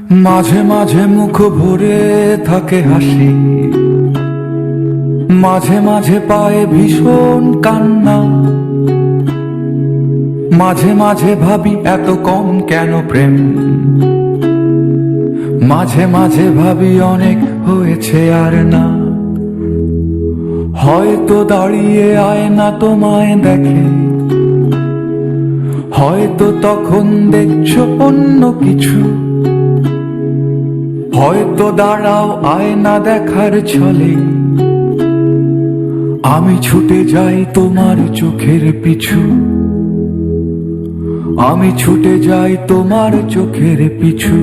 মাঝে মাঝে মুখ ভরে থাকে হাসি, মাঝে মাঝে পায়ে ভীষণ কান্না। মাঝে মাঝে ভাবি এত কম কেন প্রেম, মাঝে মাঝে ভাবি অনেক হয়েছে আর না। হয়তো দাঁড়িয়ে আয়না তোমায় দেখে, হয়তো তখন দেখছো অন্য কিছু। হয়তো দাঁড়াও আয়না দেখার ছলে, আমি ছুটে যাই তোমার চোখের পিছু। আমি ছুটে যাই তোমার চোখের পিছু।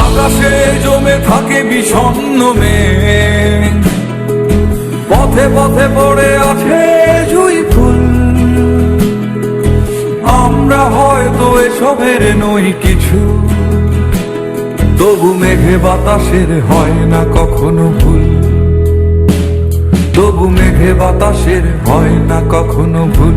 আকাশে জমে থাকে বিষণ্ণ মেঘ, পথে পথে পড়ে আছে জুঁই ফুল। আমরা হয়তো এসবের নই কিছু, তবু মেঘে বাতাসের হয় না কখনো ভুল। তবু মেঘে বাতাসের হয় না কখনো ভুল।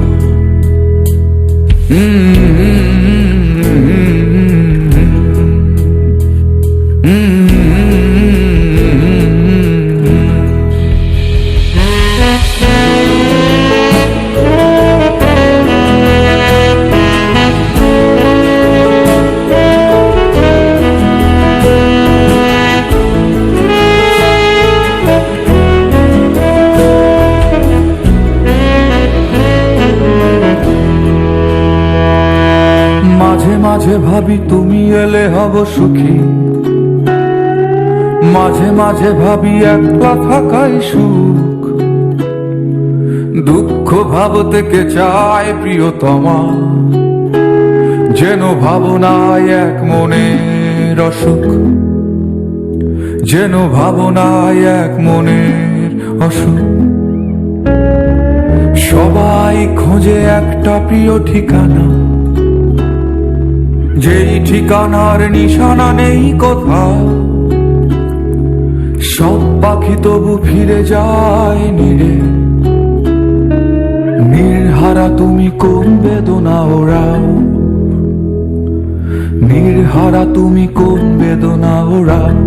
মাঝে মাঝে ভাবি তুমি এলে হব সুখী, মাঝে মাঝে ভাবি একলা থাকাই সুখ। দুঃখ ভাবতে কে চায় প্রিয়তমা, যেন ভাবনায় এক মনের অসুখ। যেন ভাবনায় এক মনের অসুখ। সবাই খোঁজে একটা প্রিয় ঠিকানা, যেই ঠিকানার নিশানা নেই কোথাও। সব পাখি তবু ফিরে যায় নীড়ে, নির্হারা তুমি কোন বেদনা ওড়াও। নির্হারা তুমি কোন বেদনা ওড়াও।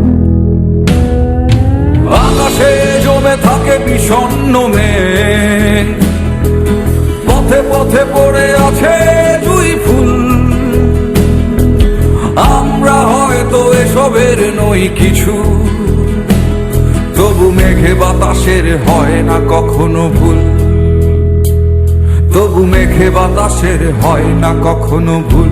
আকাশে জমে থাকে বিষণ্ণ মেঘ, পথে পথে পড়ে আছে জুঁই ফুল। আমরা হয়তো এসবের নই কিছু, তবু মেঘে বাতাসের হয় না কখনো ভুল। তবু মেঘে বাতাসের হয় না কখনো ভুল।